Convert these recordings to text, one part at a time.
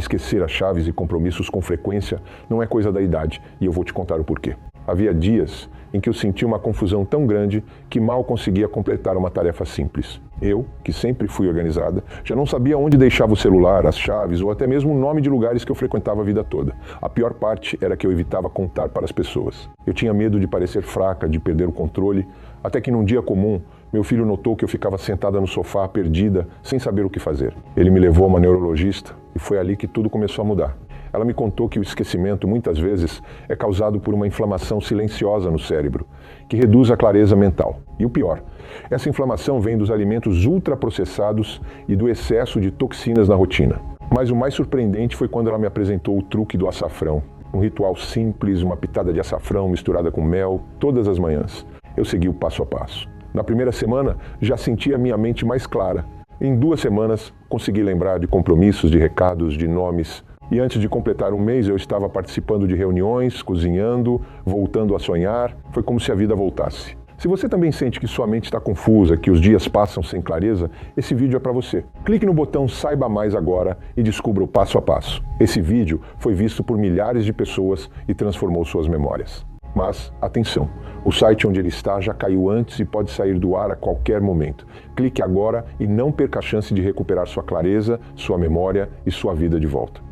Esquecer as chaves e compromissos com frequência não é coisa da idade, e eu vou te contar o porquê. Havia dias em que eu sentia uma confusão tão grande que mal conseguia completar uma tarefa simples. Eu, que sempre fui organizada, já não sabia onde deixava o celular, as chaves ou até mesmo o nome de lugares que eu frequentava a vida toda. A pior parte era que eu evitava contar para as pessoas. Eu tinha medo de parecer fraca, de perder o controle, até que num dia comum, meu filho notou que eu ficava sentada no sofá, perdida, sem saber o que fazer. Ele me levou a uma neurologista e foi ali que tudo começou a mudar. Ela me contou que o esquecimento, muitas vezes, é causado por uma inflamação silenciosa no cérebro, que reduz a clareza mental. E o pior, essa inflamação vem dos alimentos ultraprocessados e do excesso de toxinas na rotina. Mas o mais surpreendente foi quando ela me apresentou o truque do açafrão. Um ritual simples, uma pitada de açafrão misturada com mel, todas as manhãs. Eu segui o passo a passo. Na primeira semana, já senti a minha mente mais clara. Em 2 semanas, consegui lembrar de compromissos, de recados, de nomes. E antes de completar um mês, eu estava participando de reuniões, cozinhando, voltando a sonhar. Foi como se a vida voltasse. Se você também sente que sua mente está confusa, que os dias passam sem clareza, esse vídeo é para você. Clique no botão Saiba Mais agora e descubra o passo a passo. Esse vídeo foi visto por milhares de pessoas e transformou suas memórias. Mas, atenção, o site onde ele está já caiu antes e pode sair do ar a qualquer momento. Clique agora e não perca a chance de recuperar sua clareza, sua memória e sua vida de volta.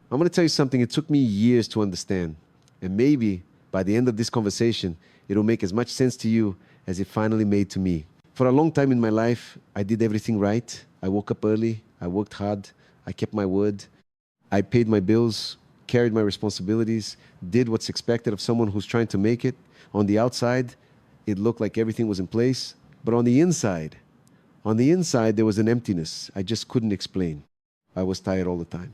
I'm going to tell you something it took me years to understand. And maybe by the end of this conversation, it'll make as much sense to you as it finally made to me. For a long time in my life, I did everything right. I woke up early, I worked hard, I kept my word, I paid my bills, carried my responsibilities, did what's expected of someone who's trying to make it. On the outside, it looked like everything was in place. But on the inside, there was an emptiness I just couldn't explain. I was tired all the time.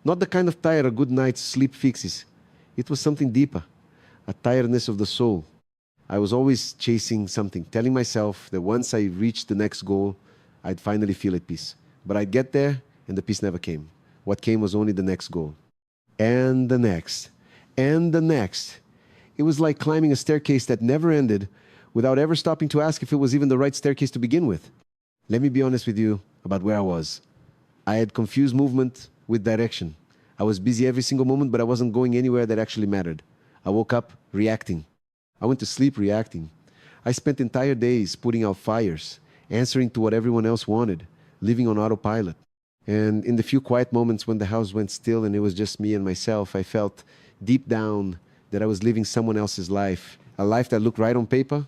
Not the kind of tired a good night's sleep fixes. It was something deeper, a tiredness of the soul. I was always chasing something, telling myself that once I reached the next goal, I'd finally feel at peace. But I'd get there, and the peace never came. What came was only the next goal. And the next. And the next. It was like climbing a staircase that never ended without ever stopping to ask if it was even the right staircase to begin with. Let me be honest with you about where I was. I had confused movement with direction. I was busy every single moment, but I wasn't going anywhere that actually mattered. I woke up reacting. I went to sleep reacting. I spent entire days putting out fires, answering to what everyone else wanted, living on autopilot. And in the few quiet moments when the house went still and it was just me and myself, I felt deep down that I was living someone else's life, a life that looked right on paper,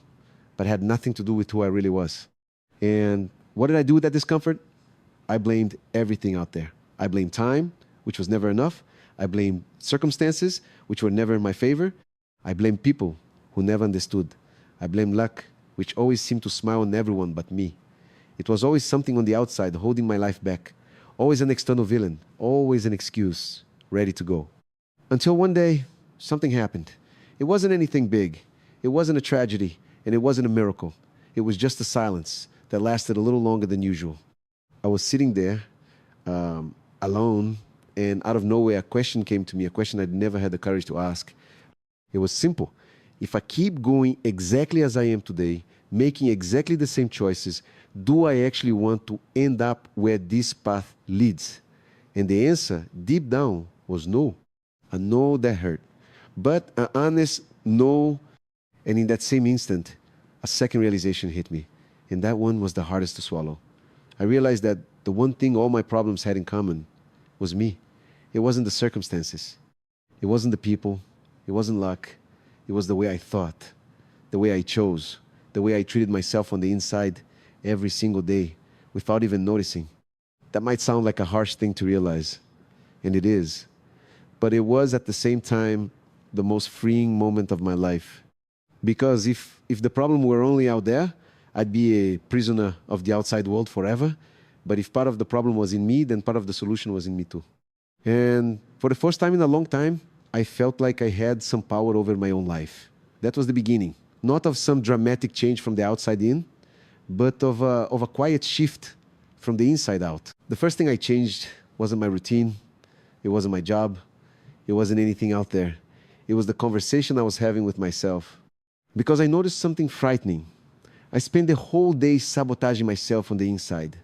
but had nothing to do with who I really was. And what did I do with that discomfort? I blamed everything out there. I blamed time, which was never enough. I blamed circumstances, which were never in my favor. I blamed people who never understood. I blamed luck, which always seemed to smile on everyone but me. It was always something on the outside holding my life back. Always an external villain, always an excuse, ready to go. Until one day, something happened. It wasn't anything big. It wasn't a tragedy, and it wasn't a miracle. It was just a silence that lasted a little longer than usual. I was sitting there, alone, and out of nowhere, a question came to me, a question I'd never had the courage to ask. It was simple. If I keep going exactly as I am today, making exactly the same choices, do I actually want to end up where this path leads? And the answer, deep down, was no. A no that hurt. But an honest no, and in that same instant, a second realization hit me. And that one was the hardest to swallow. I realized that the one thing all my problems had in common was me. It wasn't the circumstances. It wasn't the people. It wasn't luck. It was the way I thought, the way I chose, the way I treated myself on the inside every single day without even noticing. That might sound like a harsh thing to realize, and it is. But it was at the same time the most freeing moment of my life. Because if the problem were only out there, I'd be a prisoner of the outside world forever. But if part of the problem was in me, then part of the solution was in me too. And for the first time in a long time, I felt like I had some power over my own life. That was the beginning. Not of some dramatic change from the outside in, but of a quiet shift from the inside out. The first thing I changed wasn't my routine. It wasn't my job. It wasn't anything out there. It was the conversation I was having with myself. Because I noticed something frightening. I spent the whole day sabotaging myself on the inside,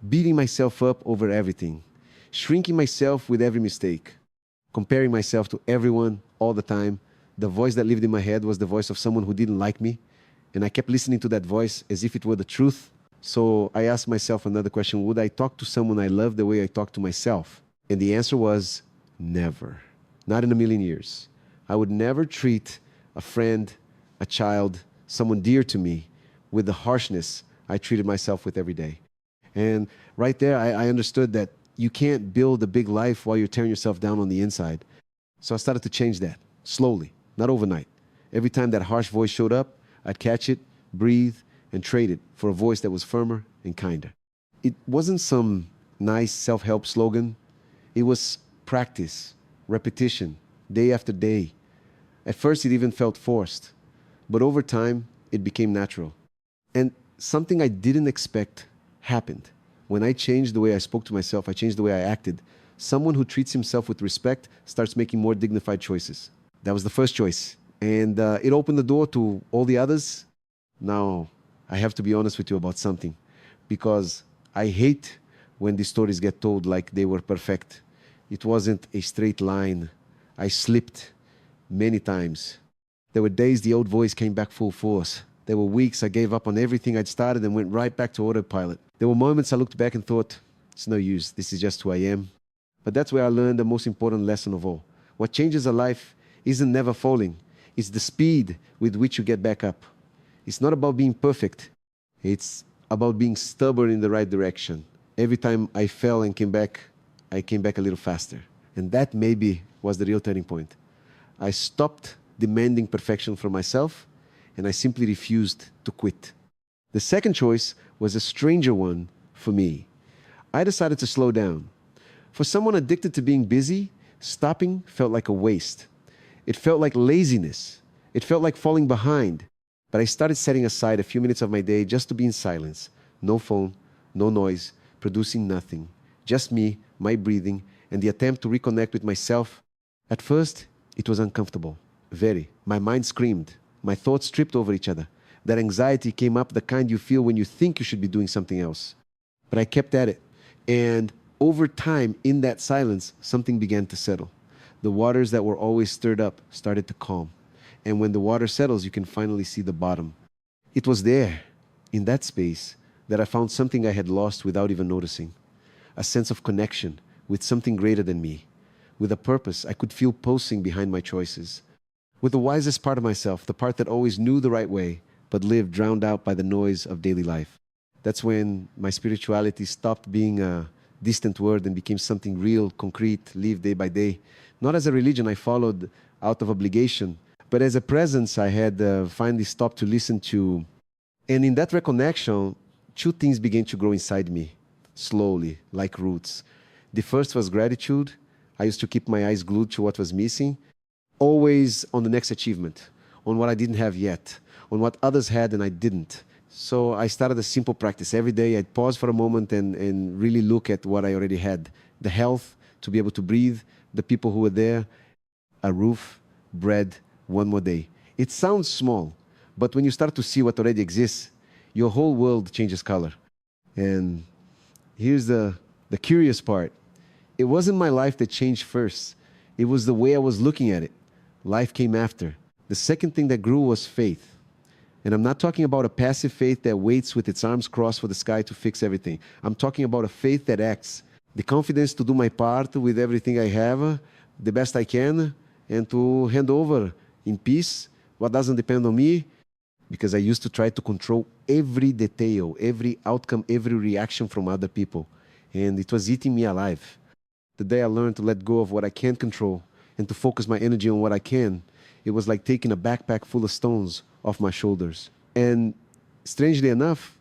beating myself up over everything, shrinking myself with every mistake, comparing myself to everyone all the time. The voice that lived in my head was the voice of someone who didn't like me, and I kept listening to that voice as if it were the truth. So I asked myself another question: would I talk to someone I love the way I talk to myself? And the answer was never. Not in a million years. I would never treat a friend, a child, someone dear to me with the harshness I treated myself with every day. And right there, I understood that you can't build a big life while you're tearing yourself down on the inside. So I started to change that, slowly, not overnight. Every time that harsh voice showed up, I'd catch it, breathe, and trade it for a voice that was firmer and kinder. It wasn't some nice self-help slogan. It was practice, repetition, day after day. At first, it even felt forced. But over time, it became natural. And something I didn't expect happened. When I changed the way I spoke to myself, I changed the way I acted. Someone who treats himself with respect starts making more dignified choices. That was the first choice. And it opened the door to all the others. Now, I have to be honest with you about something. Because I hate when these stories get told like they were perfect. It wasn't a straight line. I slipped many times. There were days the old voice came back full force. There were weeks I gave up on everything I'd started and went right back to autopilot. There were moments I looked back and thought, it's no use, this is just who I am. But that's where I learned the most important lesson of all. What changes a life isn't never falling. It's the speed with which you get back up. It's not about being perfect. It's about being stubborn in the right direction. Every time I fell and I came back a little faster. And that maybe was the real turning point. I stopped demanding perfection from myself, and I simply refused to quit. The second choice was a stranger one for me. I decided to slow down. For someone addicted to being busy, stopping felt like a waste. It felt like laziness. It felt like falling behind. But I started setting aside a few minutes of my day just to be in silence. No phone, no noise, producing nothing. Just me, my breathing, and the attempt to reconnect with myself. At first, it was uncomfortable. Very. My mind screamed. My thoughts tripped over each other. That anxiety came up, the kind you feel when you think you should be doing something else. But I kept at it. And over time, in that silence, something began to settle. The waters that were always stirred up started to calm. And when the water settles, you can finally see the bottom. It was there, in that space, that I found something I had lost without even noticing. A sense of connection with something greater than me. With a purpose I could feel pulsing behind my choices. with the wisest part of myself, the part that always knew the right way, but lived drowned out by the noise of daily life. That's when my spirituality stopped being a distant word and became something real, concrete, lived day by day. Not as a religion I followed out of obligation, but as a presence I had finally stopped to listen to. And in that reconnection, two things began to grow inside me, slowly, like roots. The first was gratitude. I used to keep my eyes glued to what was missing, always on the next achievement, on what I didn't have yet, on what others had and I didn't. So I started a simple practice. Every day I'd pause for a moment and really look at what I already had. The health, to be able to breathe, the people who were there, a roof, bread, one more day. It sounds small, but when you start to see what already exists, your whole world changes color. And here's the curious part. It wasn't my life that changed first. It was the way I was looking at it. Life came after. The second thing that grew was faith. And I'm not talking about a passive faith that waits with its arms crossed for the sky to fix everything. I'm talking about a faith that acts. The confidence to do my part with everything I have, the best I can, and to hand over in peace what doesn't depend on me, because I used to try to control every detail, every outcome, every reaction from other people. And it was eating me alive. The day I learned to let go of what I can't control and to focus my energy on what I can, it was like taking a backpack full of stones off my shoulders. And strangely enough,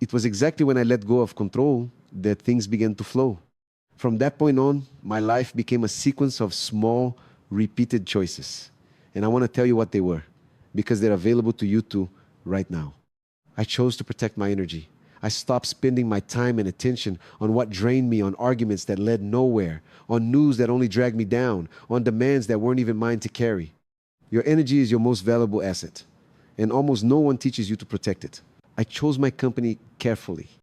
it was exactly when I let go of control that things began to flow. From that point on, my life became a sequence of small, repeated choices. And I want to tell you what they were, because they're available to you too right now. I chose to protect my energy. I stopped spending my time and attention on what drained me, on arguments that led nowhere, on news that only dragged me down, on demands that weren't even mine to carry. Your energy is your most valuable asset, and almost no one teaches you to protect it. I chose my company carefully.